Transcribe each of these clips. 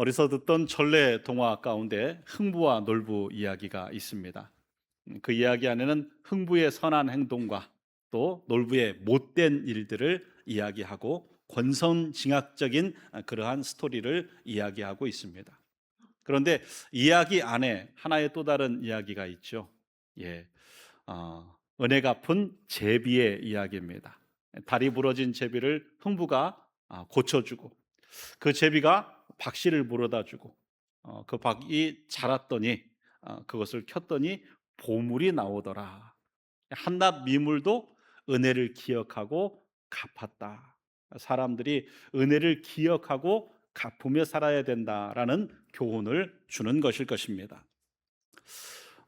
어디서 듣던 전래 동화 가운데 흥부와 놀부 이야기가 있습니다. 그 이야기 안에는 흥부의 선한 행동과 또 놀부의 못된 일들을 이야기하고 권선징악적인 그러한 스토리를 이야기하고 있습니다. 그런데 이야기 안에 하나의 또 다른 이야기가 있죠. 예, 은혜 갚은 제비의 이야기입니다. 다리 부러진 제비를 흥부가 고쳐주고 그 제비가 박씨를 물어다 주고 그 박이 자랐더니 그것을 켰더니 보물이 나오더라. 한낱 미물도 은혜를 기억하고 갚았다. 사람들이 은혜를 기억하고 갚으며 살아야 된다라는 교훈을 주는 것일 것입니다.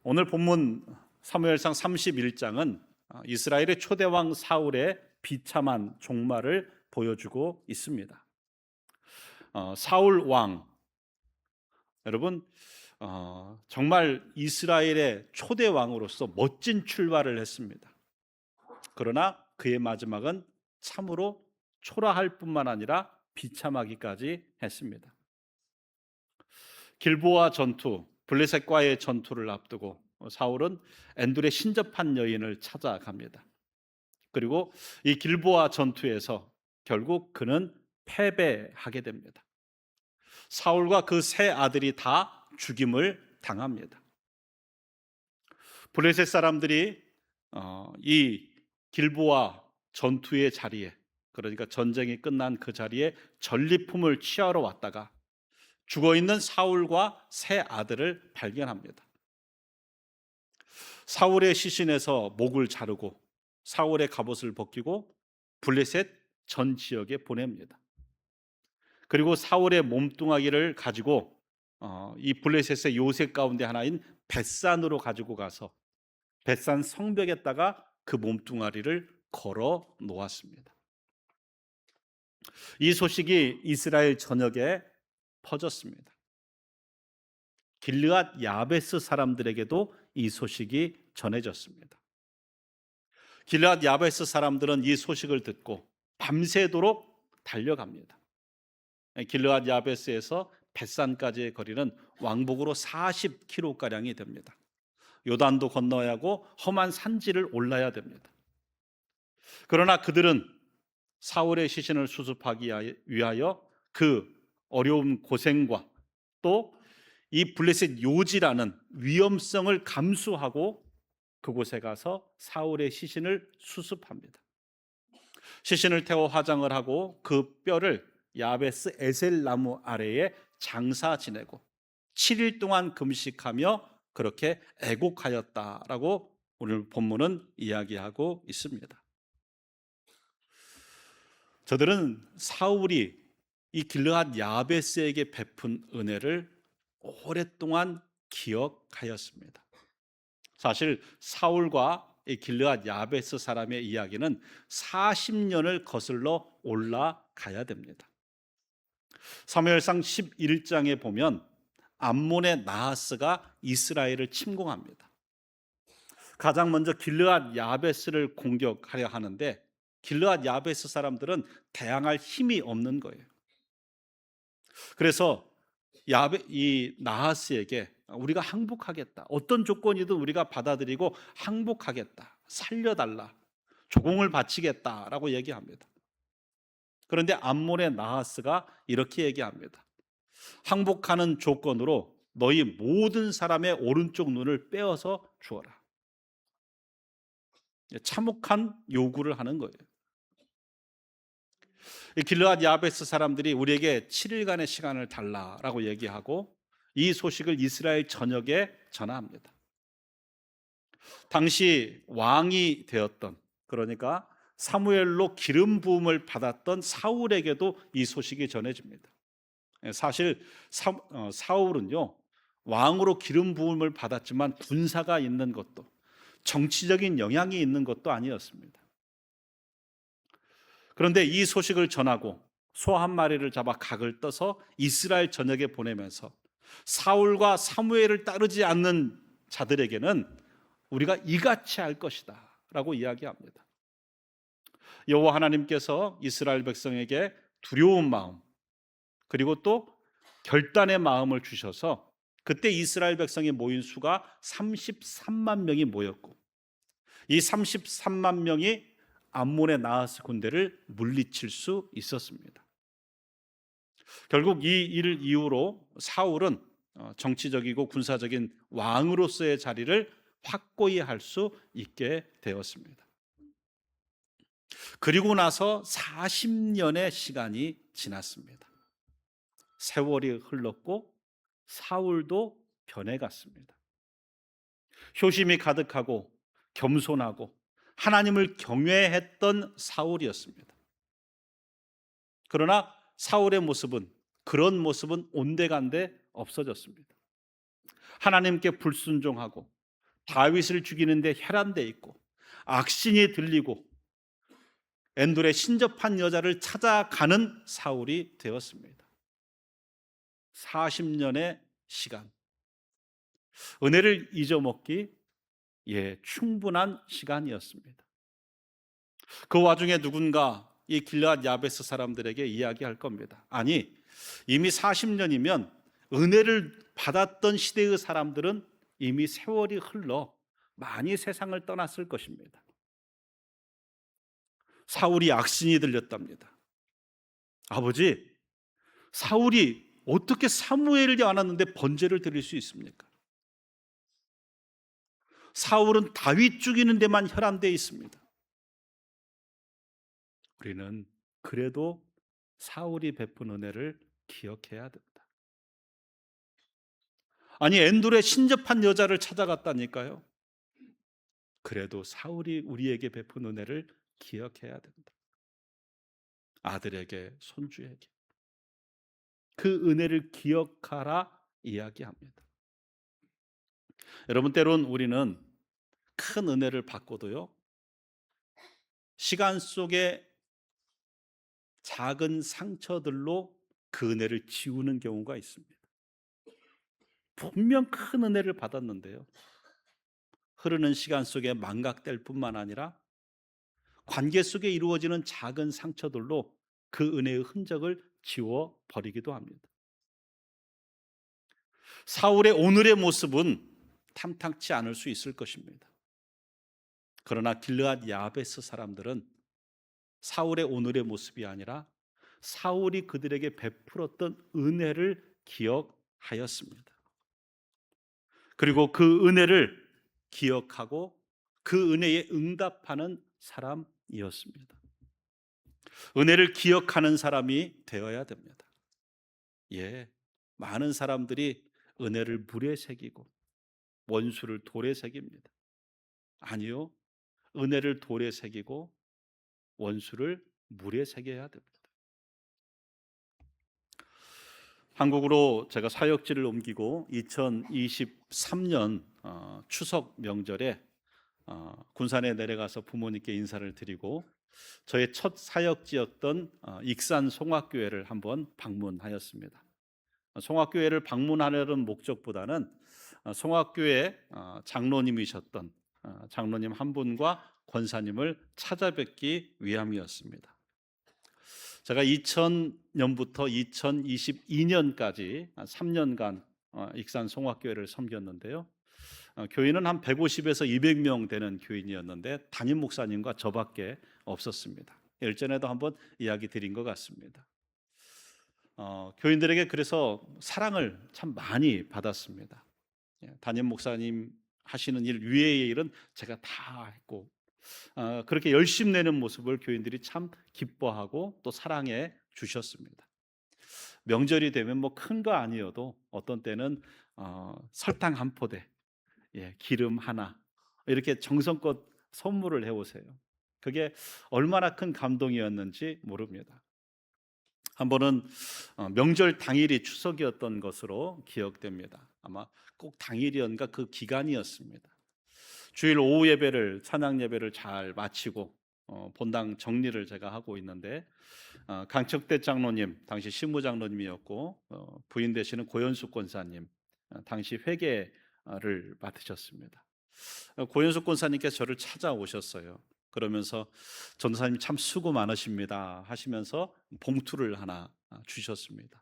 오늘 본문 사무엘상 31장은 이스라엘의 초대왕 사울의 비참한 종말을 보여주고 있습니다. 사울 왕, 여러분, 정말 이스라엘의 초대 왕으로서 멋진 출발을 했습니다. 그러나 그의 마지막은 참으로 초라할 뿐만 아니라 비참하기까지 했습니다. 길보아 전투, 블레셋과의 전투를 앞두고 사울은 엔둘의 신접한 여인을 찾아갑니다. 그리고 이 길보아 전투에서 결국 그는 패배하게 됩니다. 사울과 그 세 아들이 다 죽임을 당합니다. 블레셋 사람들이 이 길보아 전투의 자리에, 그러니까 전쟁이 끝난 그 자리에 전리품을 취하러 왔다가 죽어있는 사울과 세 아들을 발견합니다. 사울의 시신에서 목을 자르고 사울의 갑옷을 벗기고 블레셋 전 지역에 보냅니다. 그리고 사울의 몸뚱아리를 가지고 이 블레셋의 요새 가운데 하나인 벳산으로 가지고 가서 벳산 성벽에다가 그 몸뚱아리를 걸어 놓았습니다. 이 소식이 이스라엘 전역에 퍼졌습니다. 길르앗 야베스 사람들에게도 이 소식이 전해졌습니다. 길르앗 야베스 사람들은 이 소식을 듣고 밤새도록 달려갑니다. 길르앗 야베스에서 벳산까지의 거리는 왕복으로 40km가량이 됩니다. 요단도 건너야 하고 험한 산지를 올라야 됩니다. 그러나 그들은 사울의 시신을 수습하기 위하여 그 어려운 고생과 또 이 블레셋 요지라는 위험성을 감수하고 그곳에 가서 사울의 시신을 수습합니다. 시신을 태워 화장을 하고 그 뼈를 야베스 에셀 나무 아래에 장사 지내고 7일 동안 금식하며 그렇게 애곡하였다라고 오늘 본문은 이야기하고 있습니다. 저들은 사울이 이 길르앗 야베스에게 베푼 은혜를 오랫동안 기억하였습니다. 사실 사울과 이 길르앗 야베스 사람의 이야기는 40년을 거슬러 올라가야 됩니다. 사무엘상 11장에 보면 암몬의 나하스가 이스라엘을 침공합니다. 가장 먼저 길르앗 야베스를 공격하려 하는데 길르앗 야베스 사람들은 대항할 힘이 없는 거예요. 그래서 이 나하스에게 우리가 항복하겠다, 어떤 조건이든 우리가 받아들이고 항복하겠다, 살려달라, 조공을 바치겠다라고 얘기합니다. 그런데 암몬의 나하스가 이렇게 얘기합니다. 항복하는 조건으로 너희 모든 사람의 오른쪽 눈을 빼어서 주어라. 참혹한 요구를 하는 거예요. 길르앗 야베스 사람들이 우리에게 7일간의 시간을 달라라고 얘기하고 이 소식을 이스라엘 전역에 전합니다. 당시 왕이 되었던, 그러니까 사무엘로 기름 부음을 받았던 사울에게도 이 소식이 전해집니다. 사실 사울은요, 왕으로 기름 부음을 받았지만 군사가 있는 것도 정치적인 영향이 있는 것도 아니었습니다. 그런데 이 소식을 전하고 소 한 마리를 잡아 각을 떠서 이스라엘 전역에 보내면서 사울과 사무엘을 따르지 않는 자들에게는 우리가 이같이 할 것이다 라고 이야기합니다. 여호와 하나님께서 이스라엘 백성에게 두려운 마음, 그리고 또 결단의 마음을 주셔서 그때 이스라엘 백성이 모인 수가 33만 명이 모였고, 이 33만 명이 암몬의 나하스 군대를 물리칠 수 있었습니다. 결국 이 일 이후로 사울은 정치적이고 군사적인 왕으로서의 자리를 확고히 할 수 있게 되었습니다. 그리고 나서 40년의 시간이 지났습니다. 세월이 흘렀고 사울도 변해갔습니다. 효심이 가득하고 겸손하고 하나님을 경외했던 사울이었습니다. 그러나 사울의 모습은, 그런 모습은 온데간데 없어졌습니다. 하나님께 불순종하고 다윗을 죽이는데 혈안돼 있고 악신이 들리고 엔돌의 신접한 여자를 찾아가는 사울이 되었습니다. 40년의 시간, 은혜를 잊어먹기 충분한 시간이었습니다. 그 와중에 누군가 이 길르앗 야베스 사람들에게 이야기할 겁니다. 아니, 이미 40년이면 은혜를 받았던 시대의 사람들은 이미 세월이 흘러 많이 세상을 떠났을 것입니다. 사울이 악신이 들렸답니다. 아버지, 사울이 어떻게 사무엘을 안았는데 번제를 드릴 수 있습니까? 사울은 다윗 죽이는 데만 혈안되어 있습니다. 우리는 그래도 사울이 베푼 은혜를 기억해야 됩니다. 아니, 엔돌의 신접한 여자를 찾아갔다니까요. 그래도 사울이 우리에게 베푼 은혜를 기억해야 됩니다. 아들에게, 손주에게 그 은혜를 기억하라 이야기합니다. 여러분, 때론 우리는 큰 은혜를 받고도요, 시간 속에 작은 상처들로 그 은혜를 지우는 경우가 있습니다. 분명 큰 은혜를 받았는데요, 흐르는 시간 속에 망각될 뿐만 아니라 관계 속에 이루어지는 작은 상처들로 그 은혜의 흔적을 지워버리기도 합니다. 사울의 오늘의 모습은 탐탁치 않을 수 있을 것입니다. 그러나 길르앗 야베스 사람들은 사울의 오늘의 모습이 아니라 사울이 그들에게 베풀었던 은혜를 기억하였습니다. 그리고 그 은혜를 기억하고 그 은혜에 응답하는 사람이었습니다. 은혜를 기억하는 사람이 되어야 됩니다. 많은 사람들이 은혜를 물에 새기고 원수를 돌에 새깁니다. 아니요, 은혜를 돌에 새기고 원수를 물에 새겨야 됩니다. 한국으로 제가 사역지를 옮기고 2023년 추석 명절에 군산에 내려가서 부모님께 인사를 드리고 저의 첫 사역지였던 익산 송악교회를 한번 방문하였습니다. 송악교회를 방문하려는 목적보다는 송악교회 장로님이셨던 장로님 한 분과 권사님을 찾아뵙기 위함이었습니다. 제가 2000년부터 2022년까지 3년간 익산 송악교회를 섬겼는데요. 교인은 한 150에서 200명 되는 교인이었는데 담임 목사님과 저밖에 없었습니다. 일전에도 한번 이야기 드린 것 같습니다. 교인들에게 그래서 사랑을 참 많이 받았습니다. 담임 목사님 하시는 일 위의 일은 제가 다 했고, 그렇게 열심 내는 모습을 교인들이 참 기뻐하고 또 사랑해 주셨습니다. 명절이 되면 뭐 큰 거 아니어도 어떤 때는 설탕 한 포대, 기름 하나 이렇게 정성껏 선물을 해오세요. 그게 얼마나 큰 감동이었는지 모릅니다. 한 번은 명절 당일이 추석이었던 것으로 기억됩니다. 아마 꼭 당일이었는가 그 기간이었습니다. 주일 오후 예배를, 찬양 예배를 잘 마치고 본당 정리를 제가 하고 있는데 강척대 장로님, 당시 신무장로님이었고 부인 되시는 고현숙 권사님, 당시 회계를 맡으셨습니다. 고현숙 권사님께서 저를 찾아오셨어요. 그러면서 전도사님 참 수고 많으십니다 하시면서 봉투를 하나 주셨습니다.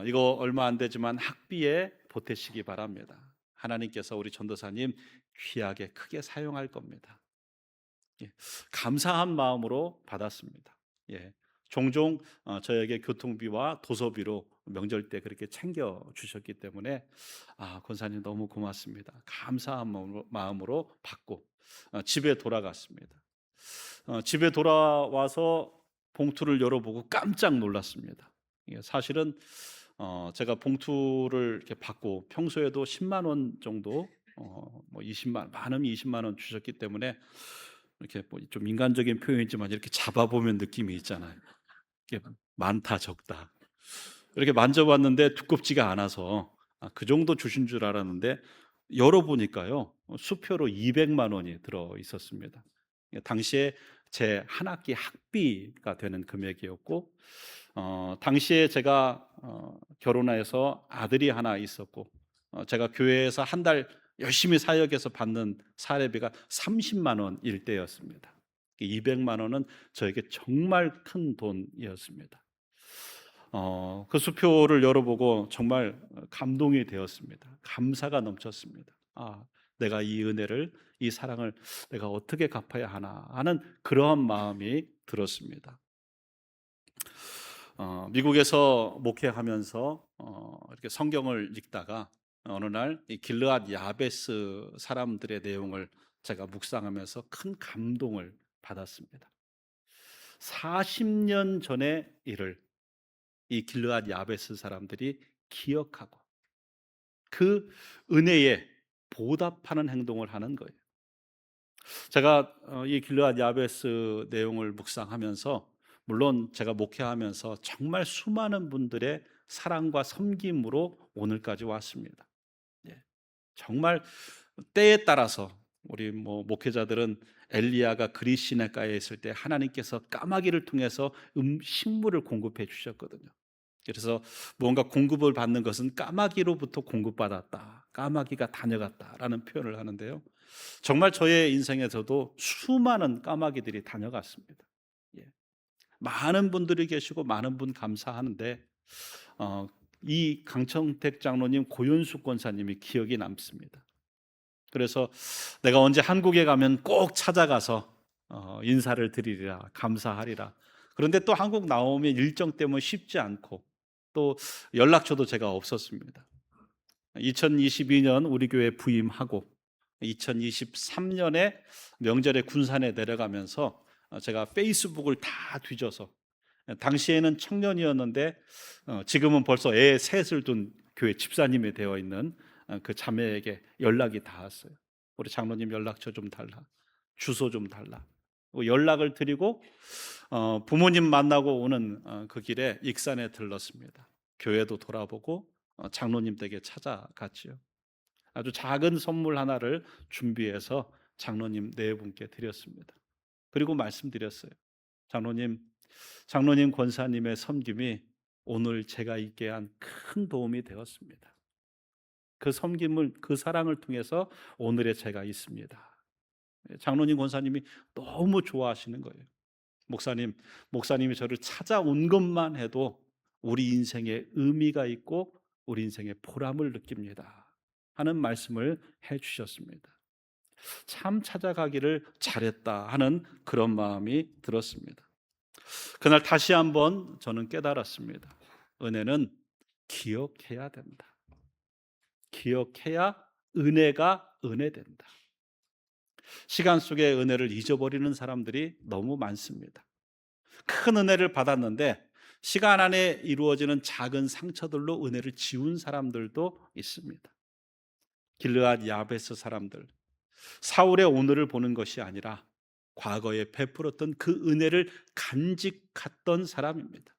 이거 얼마 안 되지만 학비에 보태시기 바랍니다. 하나님께서 우리 전도사님 귀하게 크게 사용할 겁니다. 예, 감사한 마음으로 받았습니다. 예, 종종 저에게 교통비와 도서비로 명절 때 그렇게 챙겨 주셨기 때문에 권사님 너무 고맙습니다. 감사한 마음으로 받고 집에 돌아갔습니다. 집에 돌아와서 봉투를 열어보고 깜짝 놀랐습니다. 이게 사실은 제가 봉투를 이렇게 받고 평소에도 10만 원 정도, 뭐 20만 많으면 20만 원 주셨기 때문에 이렇게 뭐 좀 인간적인 표현이지만 이렇게 잡아보면 느낌이 있잖아요. 이게 많다 적다. 이렇게 만져봤는데 두껍지가 않아서 그 정도 주신 줄 알았는데 열어보니까요 수표로 200만 원이 들어 있었습니다. 당시에 제 한 학기 학비가 되는 금액이었고 당시에 제가 결혼해서 아들이 하나 있었고 제가 교회에서 한 달 열심히 사역해서 받는 사례비가 30만 원일 때였습니다. 200만 원은 저에게 정말 큰 돈이었습니다. 그 수표를 열어보고 정말 감동이 되었습니다. 감사가 넘쳤습니다. 내가 이 은혜를, 이 사랑을 내가 어떻게 갚아야 하나 하는 그러한 마음이 들었습니다. 미국에서 목회하면서 이렇게 성경을 읽다가 어느 날 이 길르앗 야베스 사람들의 내용을 제가 묵상하면서 큰 감동을 받았습니다. 40년 전의 일을 이 길르앗 야베스 사람들이 기억하고 그 은혜에 보답하는 행동을 하는 거예요. 제가 이 길르앗 야베스 내용을 묵상하면서 물론 제가 목회하면서 정말 수많은 분들의 사랑과 섬김으로 오늘까지 왔습니다. 예. 정말 때에 따라서 우리 뭐 목회자들은 엘리야가 그리시네가에 있을 때 하나님께서 까마귀를 통해서 식물을 공급해 주셨거든요. 그래서 뭔가 공급을 받는 것은 까마귀로부터 공급받았다, 까마귀가 다녀갔다라는 표현을 하는데요. 정말 저의 인생에서도 수많은 까마귀들이 다녀갔습니다. 예. 많은 분들이 계시고 많은 분 감사하는데 이 강청택 장로님, 고윤숙 권사님이 기억이 남습니다. 그래서 내가 언제 한국에 가면 꼭 찾아가서 인사를 드리리라, 감사하리라. 그런데 또 한국 나오면 일정 때문에 쉽지 않고 또 연락처도 제가 없었습니다. 2022년 우리 교회 부임하고 2023년에 명절에 군산에 내려가면서 제가 페이스북을 다 뒤져서 당시에는 청년이었는데 지금은 벌써 애 셋을 둔 교회 집사님이 되어 있는 그 자매에게 연락이 닿았어요. 우리 장로님 연락처 좀 달라, 주소 좀 달라. 연락을 드리고 부모님 만나고 오는 그 길에 익산에 들렀습니다. 교회도 돌아보고 장로님 댁에 찾아갔지요. 아주 작은 선물 하나를 준비해서 장로님 네 분께 드렸습니다. 그리고 말씀드렸어요. 장로님 권사님의 섬김이 오늘 제가 있게 한 큰 도움이 되었습니다. 그 섬김을, 그 사랑을 통해서 오늘의 제가 있습니다. 장로님 권사님이 너무 좋아하시는 거예요. 목사님이 저를 찾아온 것만 해도 우리 인생에 의미가 있고 우리 인생에 보람을 느낍니다 하는 말씀을 해주셨습니다. 참 찾아가기를 잘했다 하는 그런 마음이 들었습니다. 그날 다시 한번 저는 깨달았습니다. 은혜는 기억해야 된다. 기억해야 은혜가 은혜된다. 시간 속에 은혜를 잊어버리는 사람들이 너무 많습니다. 큰 은혜를 받았는데 시간 안에 이루어지는 작은 상처들로 은혜를 지운 사람들도 있습니다. 길르앗 야베스 사람들, 사울의 오늘을 보는 것이 아니라 과거에 베풀었던 그 은혜를 간직했던 사람입니다.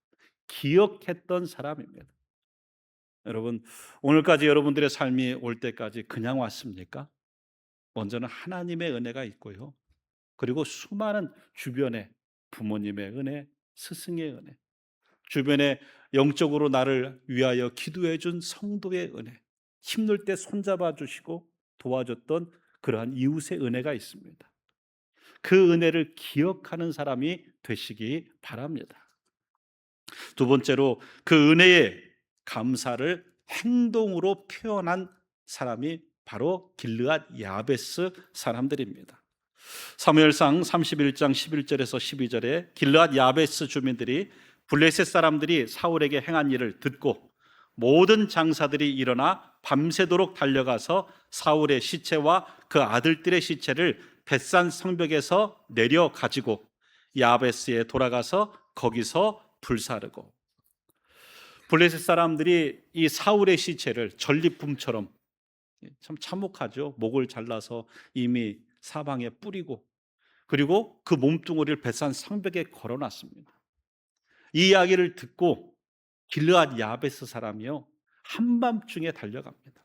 기억했던 사람입니다. 여러분, 오늘까지 여러분들의 삶이 올 때까지 그냥 왔습니까? 먼저는 하나님의 은혜가 있고요. 그리고 수많은 주변의 부모님의 은혜, 스승의 은혜, 주변에 영적으로 나를 위하여 기도해 준 성도의 은혜, 힘들 때 손잡아 주시고 도와줬던 그러한 이웃의 은혜가 있습니다. 그 은혜를 기억하는 사람이 되시기 바랍니다. 두 번째로 그 은혜에 감사를 행동으로 표현한 사람이 바로 길르앗 야베스 사람들입니다. 사무엘상 31장 11절에서 12절에 길르앗 야베스 주민들이 블레셋 사람들이 사울에게 행한 일을 듣고 모든 장사들이 일어나 밤새도록 달려가서 사울의 시체와 그 아들들의 시체를 벳산 성벽에서 내려 가지고 야베스에 돌아가서 거기서 불사르고, 블레셋 사람들이 이 사울의 시체를 전리품처럼, 참 참혹하죠. 목을 잘라서 이미 사방에 뿌리고, 그리고 그 몸뚱아리를 벳산 성벽에 걸어놨습니다. 이 이야기를 듣고 길르앗 야베스 사람이요, 한밤중에 달려갑니다.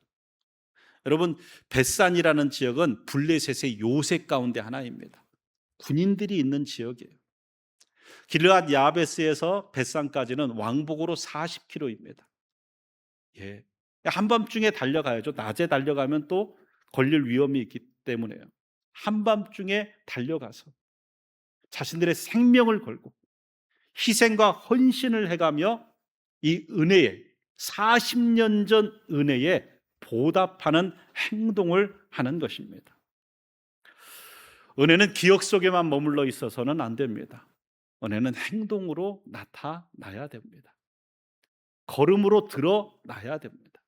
여러분, 벳산이라는 지역은 블레셋의 요새 가운데 하나입니다. 군인들이 있는 지역이에요. 길르앗 야베스에서 벳산까지는 왕복으로 40km입니다. 예. 한밤중에 달려가야죠. 낮에 달려가면 또 걸릴 위험이 있기 때문에요. 한밤중에 달려가서 자신들의 생명을 걸고 희생과 헌신을 해가며 이 은혜에, 40년 전 은혜에 보답하는 행동을 하는 것입니다. 은혜는 기억 속에만 머물러 있어서는 안 됩니다. 은혜는 행동으로 나타나야 됩니다. 걸음으로 드러나야 됩니다.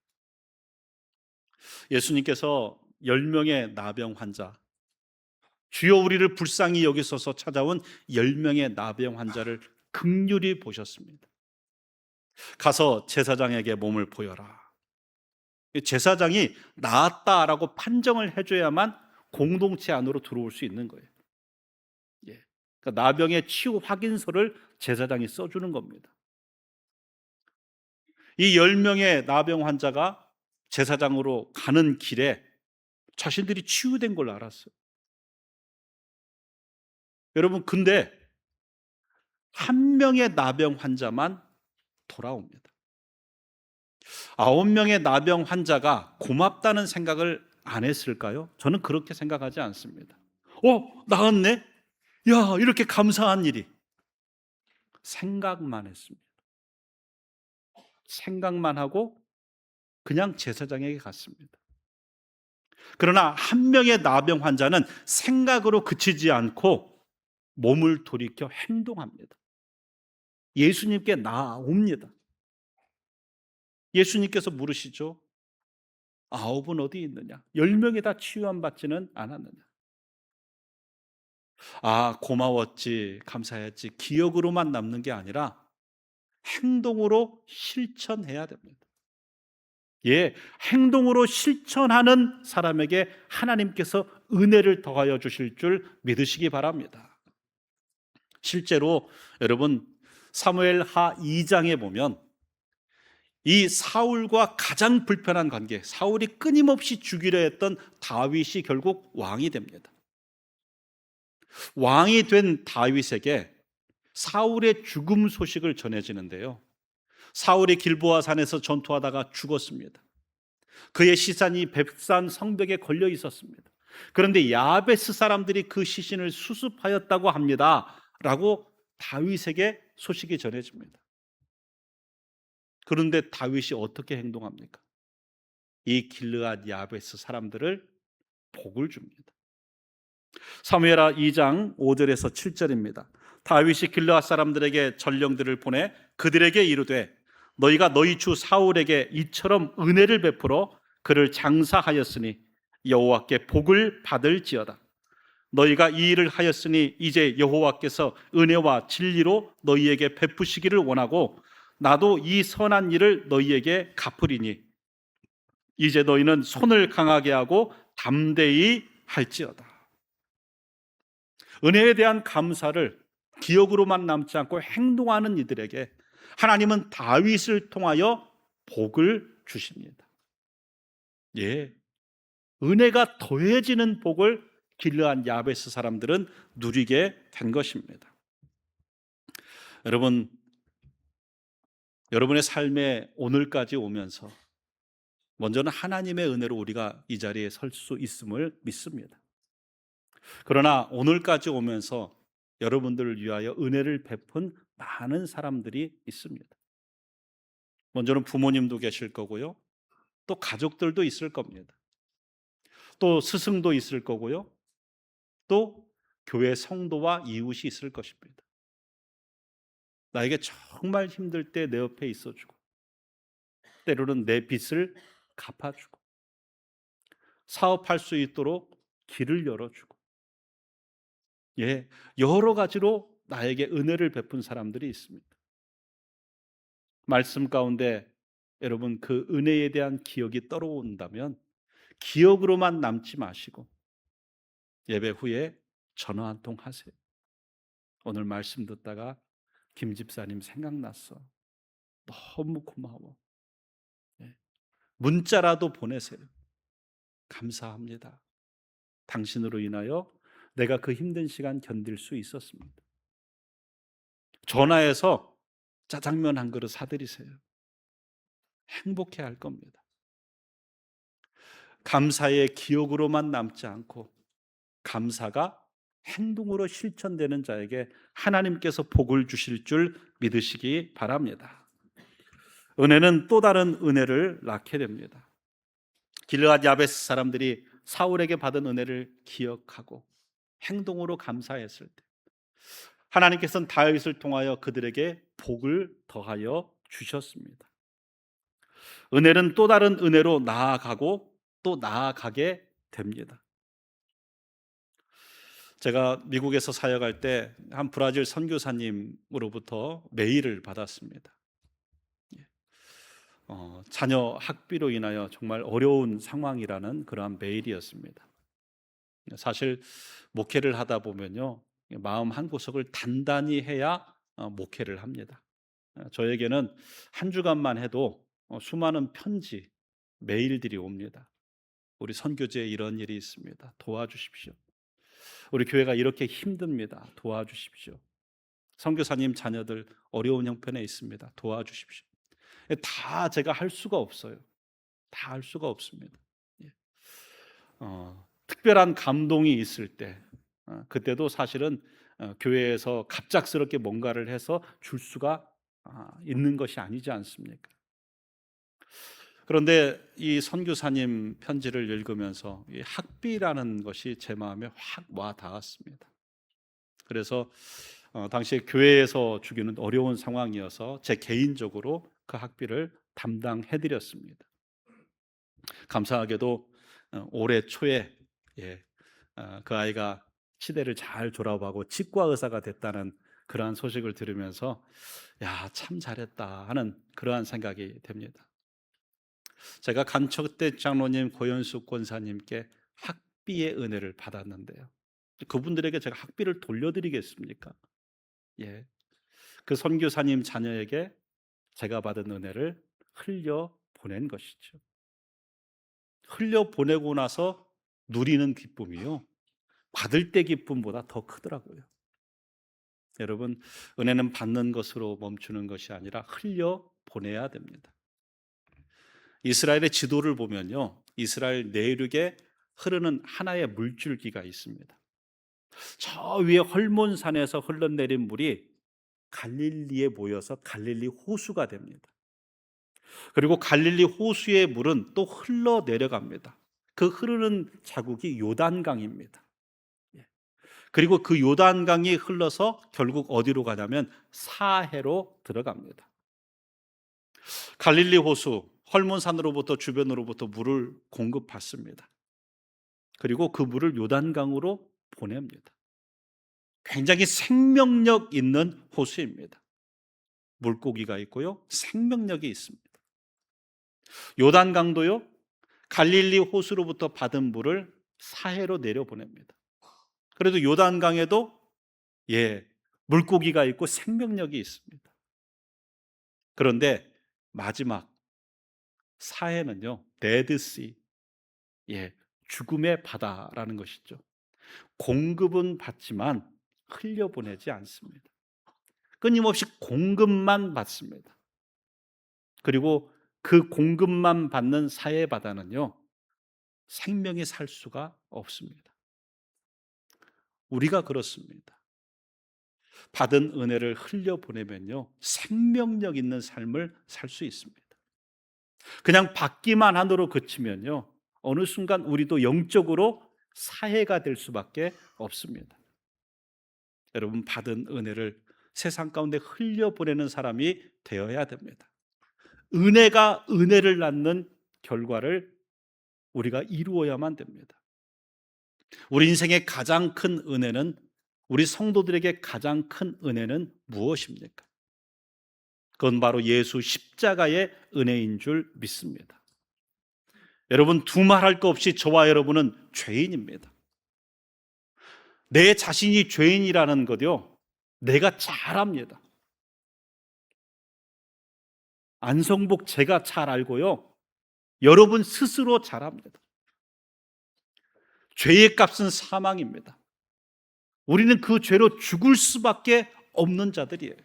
예수님께서 10명의 나병 환자, 주여 우리를 불쌍히 여기소서 찾아온 10명의 나병 환자를 긍휼히 보셨습니다. 가서 제사장에게 몸을 보여라. 제사장이 나았다라고 판정을 해줘야만 공동체 안으로 들어올 수 있는 거예요. 예. 그러니까 나병의 치유 확인서를 제사장이 써주는 겁니다. 이 10명의 나병 환자가 제사장으로 가는 길에 자신들이 치유된 걸 알았어요. 여러분, 근데 한 명의 나병 환자만 돌아옵니다. 9명의 나병 환자가 고맙다는 생각을 안 했을까요? 저는 그렇게 생각하지 않습니다. 나았네? 야, 이렇게 감사한 일이. 생각만 했습니다. 생각만 하고 그냥 제사장에게 갔습니다. 그러나 한 명의 나병 환자는 생각으로 그치지 않고 몸을 돌이켜 행동합니다. 예수님께 나옵니다. 예수님께서 물으시죠. 9은 어디 있느냐? 10명이 다 치유함 받지는 않았느냐? 고마웠지, 감사했지, 기억으로만 남는 게 아니라 행동으로 실천해야 됩니다. 예, 행동으로 실천하는 사람에게 하나님께서 은혜를 더하여 주실 줄 믿으시기 바랍니다. 실제로 여러분, 사무엘하 2장에 보면 이 사울과 가장 불편한 관계, 사울이 끊임없이 죽이려 했던 다윗이 결국 왕이 됩니다. 왕이 된 다윗에게 사울의 죽음 소식을 전해지는데요, 사울이 길보아 산에서 전투하다가 죽었습니다. 그의 시신이 벳산 성벽에 걸려 있었습니다. 그런데 야베스 사람들이 그 시신을 수습하였다고 합니다 라고 다윗에게 소식이 전해집니다. 그런데 다윗이 어떻게 행동합니까? 이 길르앗 야베스 사람들을 복을 줍니다. 사무엘하 2장 5절에서 7절입니다. 다윗이 길르앗 사람들에게 전령들을 보내 그들에게 이르되 너희가 너희 주 사울에게 이처럼 은혜를 베풀어 그를 장사하였으니 여호와께 복을 받을지어다. 너희가 이 일을 하였으니 이제 여호와께서 은혜와 진리로 너희에게 베푸시기를 원하고 나도 이 선한 일을 너희에게 갚으리니 이제 너희는 손을 강하게 하고 담대히 할지어다. 은혜에 대한 감사를 기억으로만 남지 않고 행동하는 이들에게 하나님은 다윗을 통하여 복을 주십니다. 예, 은혜가 더해지는 복을 길르앗 야베스 사람들은 누리게 된 것입니다. 여러분, 여러분의 삶에 오늘까지 오면서 먼저는 하나님의 은혜로 우리가 이 자리에 설 수 있음을 믿습니다. 그러나 오늘까지 오면서 여러분들을 위하여 은혜를 베푼 많은 사람들이 있습니다. 먼저는 부모님도 계실 거고요. 또 가족들도 있을 겁니다. 또 스승도 있을 거고요. 또 교회 성도와 이웃이 있을 것입니다. 나에게 정말 힘들 때 내 옆에 있어주고, 때로는 내 빚을 갚아주고, 사업할 수 있도록 길을 열어주고, 예, 여러 가지로 나에게 은혜를 베푼 사람들이 있습니다. 말씀 가운데 여러분 그 은혜에 대한 기억이 떠오른다면 기억으로만 남지 마시고 예배 후에 전화 한 통 하세요. 오늘 말씀 듣다가 김 집사님 생각났어. 너무 고마워. 예. 문자라도 보내세요. 감사합니다. 당신으로 인하여 내가 그 힘든 시간 견딜 수 있었습니다. 전화해서 짜장면 한 그릇 사드리세요. 행복해 할 겁니다. 감사의 기억으로만 남지 않고 감사가 행동으로 실천되는 자에게 하나님께서 복을 주실 줄 믿으시기 바랍니다. 은혜는 또 다른 은혜를 낳게 됩니다. 길르앗 야베스 사람들이 사울에게 받은 은혜를 기억하고 행동으로 감사했을 때 하나님께서는 다윗을 통하여 그들에게 복을 더하여 주셨습니다. 은혜는 또 다른 은혜로 나아가고 또 나아가게 됩니다. 제가 미국에서 사역할 때 한 브라질 선교사님으로부터 메일을 받았습니다. 자녀 학비로 인하여 정말 어려운 상황이라는 그러한 메일이었습니다. 사실 목회를 하다 보면요, 마음 한 구석을 단단히 해야 목회를 합니다. 저에게는 한 주간만 해도 수많은 편지, 메일들이 옵니다. 우리 선교지에 이런 일이 있습니다. 도와주십시오. 우리 교회가 이렇게 힘듭니다. 도와주십시오. 선교사님 자녀들 어려운 형편에 있습니다. 도와주십시오. 다 제가 할 수가 없어요. 다 할 수가 없습니다. 예. 특별한 감동이 있을 때, 그때도 사실은 교회에서 갑작스럽게 뭔가를 해서 줄 수가 있는 것이 아니지 않습니까? 그런데 이 선교사님 편지를 읽으면서 이 학비라는 것이 제 마음에 확 와 닿았습니다. 그래서 당시에 교회에서 주기는 어려운 상황이어서 제 개인적으로 그 학비를 담당해 드렸습니다. 감사하게도 올해 초에 그 아이가 치대를 잘 졸업하고 치과 의사가 됐다는 그러한 소식을 들으면서 야, 참 잘했다 하는 그러한 생각이 됩니다. 제가 간척대 장로님, 고현숙 권사님께 학비의 은혜를 받았는데요. 그분들에게 제가 학비를 돌려드리겠습니까? 예. 그 선교사님 자녀에게 제가 받은 은혜를 흘려 보낸 것이죠. 흘려 보내고 나서 누리는 기쁨이요, 받을 때 기쁨보다 더 크더라고요. 여러분, 은혜는 받는 것으로 멈추는 것이 아니라 흘려 보내야 됩니다. 이스라엘의 지도를 보면요, 이스라엘 내륙에 흐르는 하나의 물줄기가 있습니다. 저 위에 헐몬산에서 흘러내린 물이 갈릴리에 모여서 갈릴리 호수가 됩니다. 그리고 갈릴리 호수의 물은 또 흘러 내려갑니다. 그 흐르는 자국이 요단강입니다. 예. 그리고 그 요단강이 흘러서 결국 어디로 가냐면 사해로 들어갑니다. 갈릴리 호수, 헐몬산으로부터 주변으로부터 물을 공급받습니다. 그리고 그 물을 요단강으로 보냅니다. 굉장히 생명력 있는 호수입니다. 물고기가 있고요, 생명력이 있습니다. 요단강도요, 갈릴리 호수로부터 받은 물을 사해로 내려보냅니다. 그래도 요단강에도 물고기가 있고 생명력이 있습니다. 그런데 마지막 사해는요, 데드시, 죽음의 바다라는 것이죠. 공급은 받지만 흘려보내지 않습니다. 끊임없이 공급만 받습니다. 그리고 그 공급만 받는 사해 바다는요, 생명이 살 수가 없습니다. 우리가 그렇습니다. 받은 은혜를 흘려보내면요, 생명력 있는 삶을 살 수 있습니다. 그냥 받기만 한으로 그치면요, 어느 순간 우리도 영적으로 사해가 될 수밖에 없습니다. 여러분, 받은 은혜를 세상 가운데 흘려보내는 사람이 되어야 됩니다. 은혜가 은혜를 낳는 결과를 우리가 이루어야만 됩니다. 우리 인생의 가장 큰 은혜는, 우리 성도들에게 가장 큰 은혜는 무엇입니까? 그건 바로 예수 십자가의 은혜인 줄 믿습니다. 여러분, 두말할 것 없이 저와 여러분은 죄인입니다. 내 자신이 죄인이라는 것요, 내가 잘 압니다. 안성복 제가 잘 알고요, 여러분 스스로 잘 압니다. 죄의 값은 사망입니다. 우리는 그 죄로 죽을 수밖에 없는 자들이에요.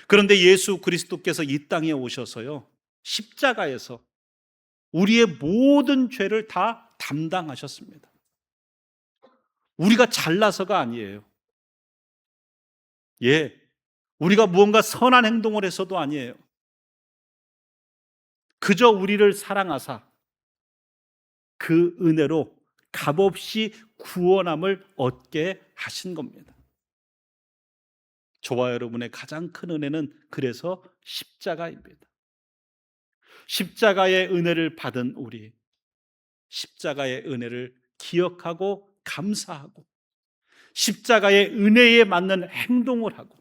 그런데 예수 그리스도께서 이 땅에 오셔서요, 십자가에서 우리의 모든 죄를 다 담당하셨습니다. 우리가 잘나서가 아니에요. 우리가 무언가 선한 행동을 해서도 아니에요. 그저 우리를 사랑하사 그 은혜로 값없이 구원함을 얻게 하신 겁니다. 저와 여러분의 가장 큰 은혜는 그래서 십자가입니다. 십자가의 은혜를 받은 우리, 십자가의 은혜를 기억하고 감사하고 십자가의 은혜에 맞는 행동을 하고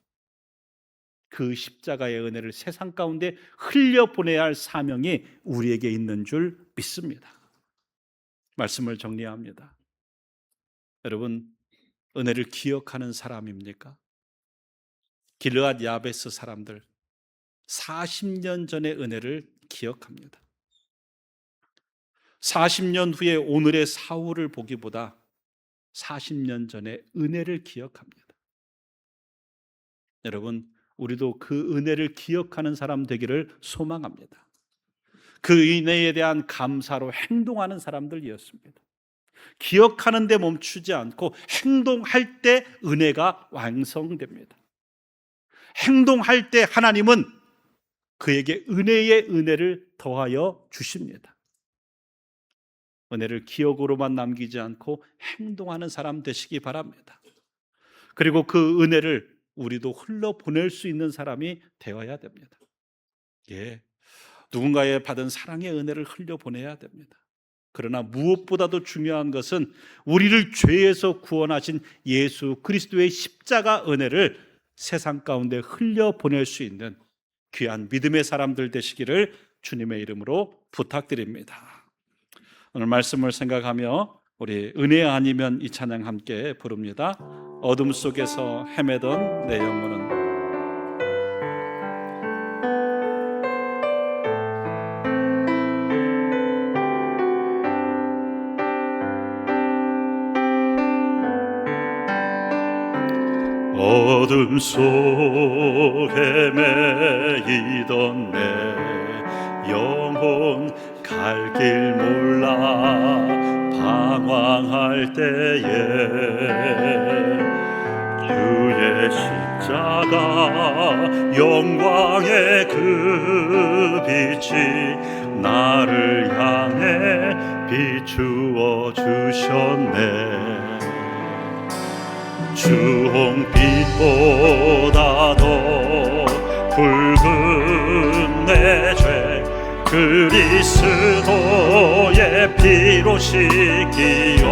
그 십자가의 은혜를 세상 가운데 흘려보내야 할 사명이 우리에게 있는 줄 믿습니다. 말씀을 정리합니다. 여러분, 은혜를 기억하는 사람입니까? 길르앗 야베스 사람들 40년 전의 은혜를 기억합니다. 40년 후에 오늘의 사울을 보기보다 40년 전의 은혜를 기억합니다. 여러분, 우리도 그 은혜를 기억하는 사람 되기를 소망합니다. 그 은혜에 대한 감사로 행동하는 사람들이었습니다. 기억하는 데 멈추지 않고 행동할 때 은혜가 완성됩니다. 행동할 때 하나님은 그에게 은혜의 은혜를 더하여 주십니다. 은혜를 기억으로만 남기지 않고 행동하는 사람 되시기 바랍니다. 그리고 그 은혜를 우리도 흘러보낼 수 있는 사람이 되어야 됩니다. 누군가의 받은 사랑의 은혜를 흘려보내야 됩니다. 그러나 무엇보다도 중요한 것은 우리를 죄에서 구원하신 예수 그리스도의 십자가 은혜를 세상 가운데 흘려보낼 수 있는 귀한 믿음의 사람들 되시기를 주님의 이름으로 부탁드립니다. 오늘 말씀을 생각하며 우리 은혜 아니면 이 찬양 함께 부릅니다. 어둠 속에서 헤매던 내 영혼은 어둠 속에 매이던 내 영혼 갈 길 몰라 방황할 때에 주의 십자가 영광의 그 빛이 나를 향해 비추어 주셨네. 주홍빛보다 더 붉은 내 죄 그리스도의 피로 씻기어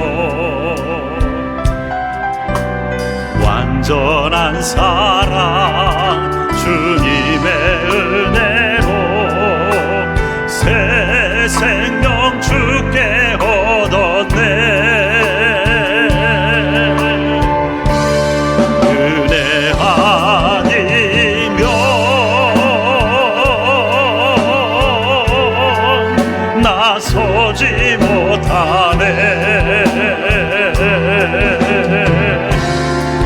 완전한 사랑 주님의 은혜로 새 생명 주께 얻었네. 서지 못하네.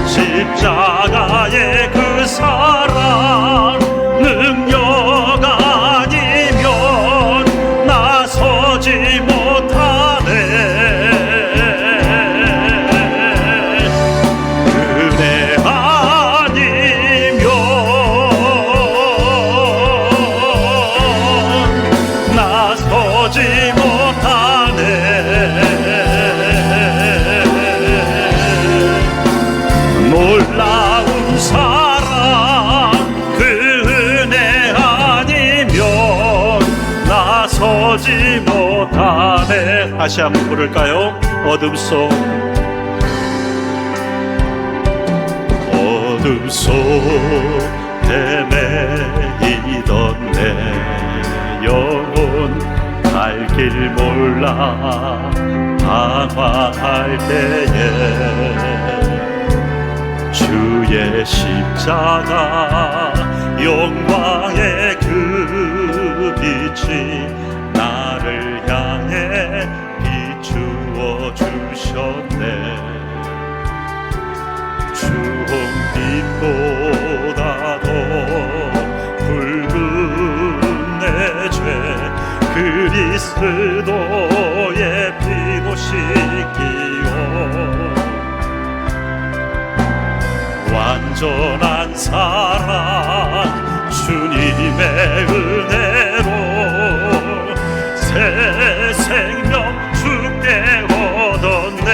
십자가의 그 안에 다시 한번 부를까요? 어둠 속 헤매이던 내 영혼 갈 길 몰라 방황할 때에 주의 십자가 영광의 그 빛이 나를 향해 비추어 주셨네. 주홍빛보다 더 붉은 내 죄 그리스도의 피로 씻기어 완전한 사랑 주님의 은혜로 새 생명 주께 얻었네.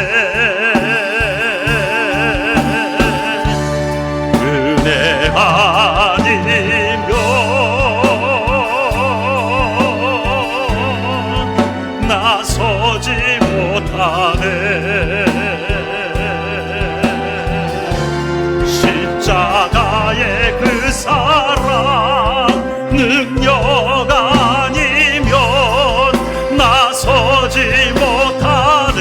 은혜 아니면 나서지 못하네. 십자가의 그 사랑 능력 아니면 나서지 못하네.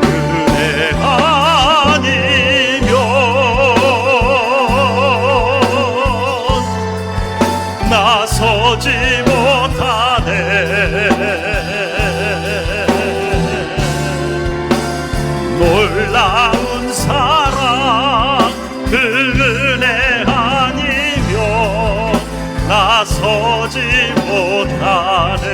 은혜 아니면 나서지 못하네. 놀라운 사랑 그 은혜 아니면 나서지 못하네.